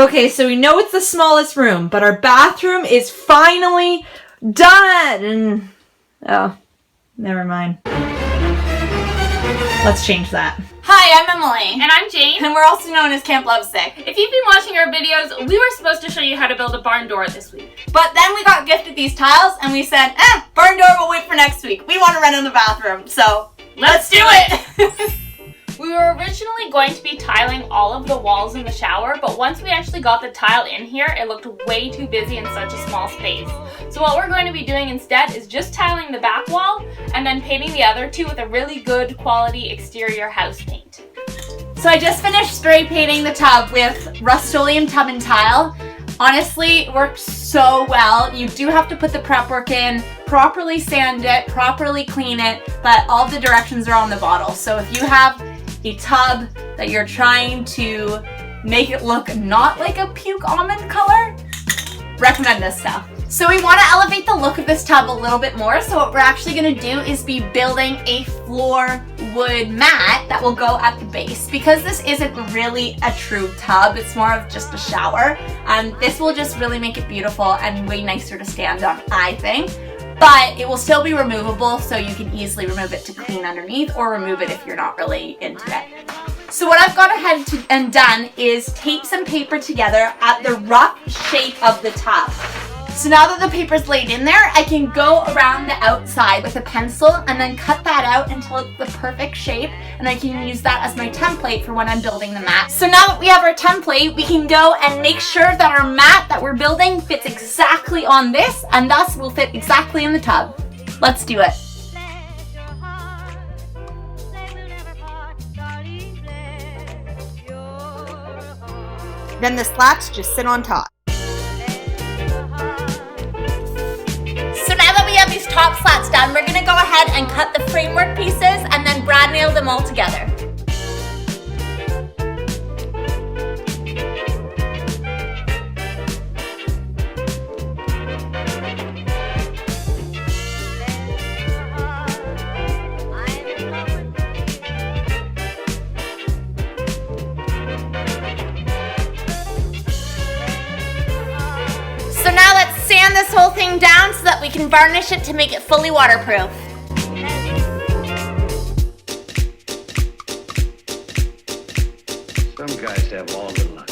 Okay, so we know it's the smallest room, but our bathroom is finally done. Oh, never mind. Let's change that. Hi, I'm Emily. And I'm Jane. And we're also known as Camp Lovesick. If you've been watching our videos, we were supposed to show you how to build a barn door this week. But then we got gifted these tiles and we said, barn door will wait for next week. We want to rent in the bathroom, so let's do it! We were originally going to be tiling all of the walls in the shower, but once we actually got the tile in here, it looked way too busy in such a small space. So what we're going to be doing instead is just tiling the back wall and then painting the other two with a really good quality exterior house paint. So I just finished spray painting the tub with Rust-Oleum tub and tile. Honestly, it works so well. You do have to put the prep work in, properly sand it, properly clean it, but all the directions are on the bottle. So if you have a tub that you're trying to make it look not like a puke almond color, recommend this stuff. So we want to elevate the look of this tub a little bit more, so what we're actually going to do is be building a floor wood mat that will go at the base. Because this isn't really a true tub, it's more of just a shower, this will just really make it beautiful and way nicer to stand on, I think. But it will still be removable, so you can easily remove it to clean underneath or remove it if you're not really into it. So what I've gone ahead and done is tape some paper together at the rough shape of the tub. So now that the paper's laid in there, I can go around the outside with a pencil and then cut that out until it's the perfect shape, and I can use that as my template for when I'm building the mat. So now that we have our template, we can go and make sure that our mat that we're building fits exactly on this, and thus will fit exactly in the tub. Let's do it. Then the slats just sit on top. So now that we have these top slats done, we're going to go ahead and cut the framework pieces and then brad nail them all together. So now let's sand this whole thing down so that we can varnish it to make it fully waterproof. Some guys have all the luck.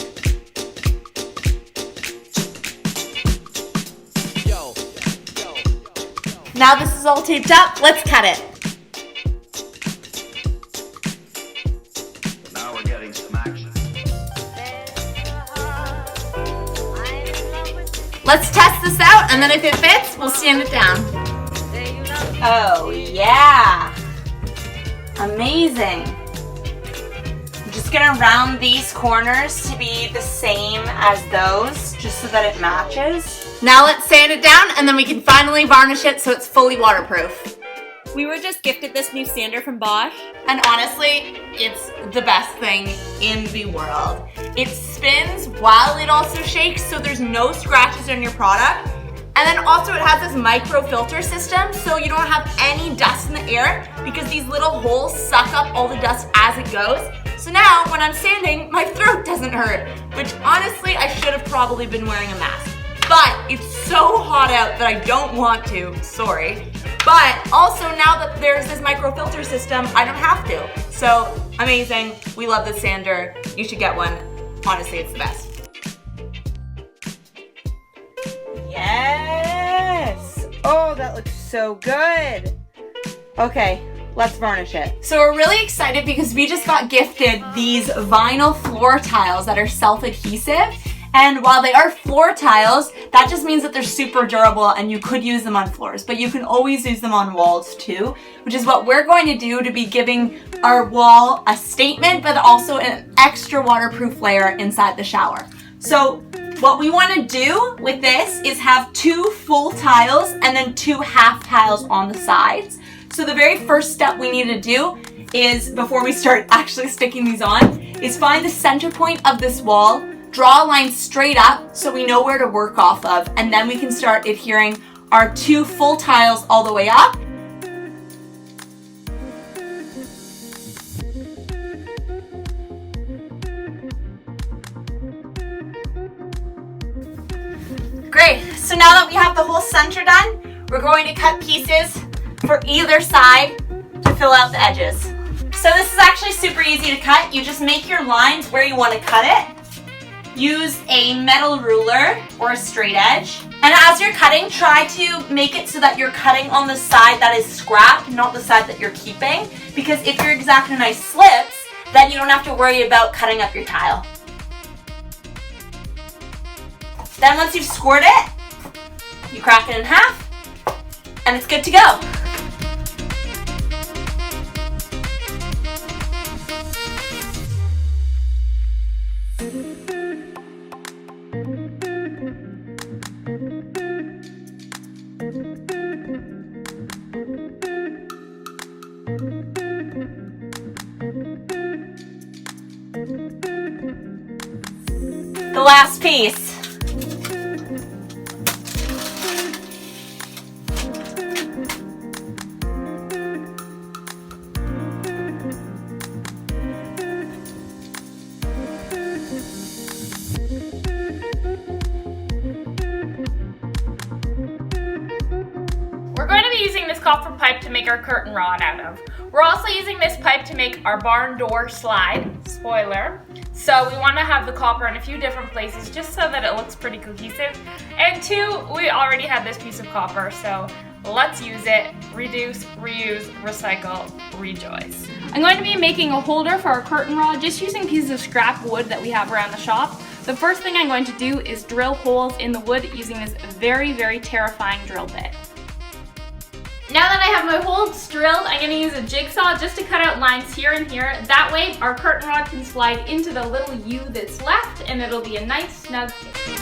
Now this is all taped up, let's cut it. Now we're getting some action. Let's test this out, and then if it fits, we'll sand it down. Oh yeah, amazing. I'm just gonna round these corners to be the same as those, just so that it matches. Now let's sand it down, and then we can finally varnish it so it's fully waterproof. We were just gifted this new sander from Bosch, and honestly, it's the best thing in the world. It spins while it also shakes, so there's no scratches on your product. And then also it has this micro filter system, so you don't have any dust in the air because these little holes suck up all the dust as it goes. So now when I'm sanding, my throat doesn't hurt, which honestly I should have probably been wearing a mask. But it's so hot out that I don't want to, sorry. But also now that there's this micro filter system, I don't have to. So amazing, we love this sander, you should get one. Honestly, it's the best. Yes! Oh, that looks so good. Okay, let's varnish it. So we're really excited because we just got gifted these vinyl floor tiles that are self-adhesive. And while they are floor tiles, that just means that they're super durable and you could use them on floors, but you can always use them on walls too, which is what we're going to do to be giving our wall a statement, but also an extra waterproof layer inside the shower. So what we want to do with this is have 2 full tiles and then 2 half tiles on the sides. So the very first step we need to do is, before we start actually sticking these on, is find the center point of this wall, draw a line straight up so we know where to work off of, and then we can start adhering our 2 full tiles all the way up. So now that we have the whole center done, we're going to cut pieces for either side to fill out the edges. So this is actually super easy to cut. You just make your lines where you want to cut it. Use a metal ruler or a straight edge. And as you're cutting, try to make it so that you're cutting on the side that is scrapped, not the side that you're keeping. Because if you're exacting nice slips, then you don't have to worry about cutting up your tile. Then once you've scored it, you crack it in half, and it's good to go. The last piece. We're going to be using this copper pipe to make our curtain rod out of. We're also using this pipe to make our barn door slide, spoiler. So we want to have the copper in a few different places just so that it looks pretty cohesive. And two, we already had this piece of copper, so let's use it. Reduce, reuse, recycle, rejoice. I'm going to be making a holder for our curtain rod just using pieces of scrap wood that we have around the shop. The first thing I'm going to do is drill holes in the wood using this very, very terrifying drill bit. Now that I have my holes drilled, I'm going to use a jigsaw just to cut out lines here and here. That way our curtain rod can slide into the little U that's left and it'll be a nice snug fit.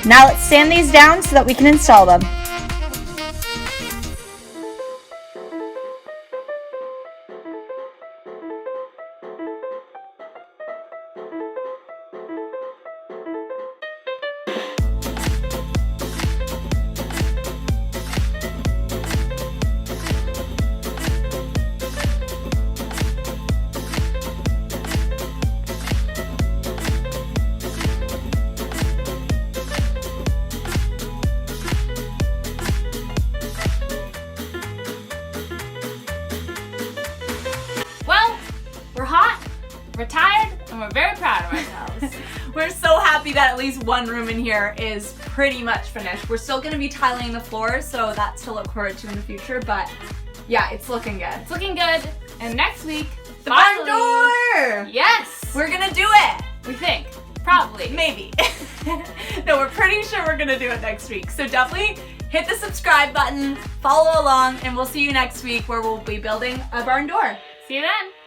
Now let's sand these down so that we can install them. We're tired and we're very proud of ourselves. We're so happy that at least one room in here is pretty much finished. We're still going to be tiling the floors, so that's to look forward to in the future, but yeah, it's looking good. It's looking good. And next week, the barn door! Yes! We're gonna do it! We think. Probably. Maybe. No, we're pretty sure we're gonna do it next week. So definitely hit the subscribe button, follow along, and we'll see you next week where we'll be building a barn door. See you then.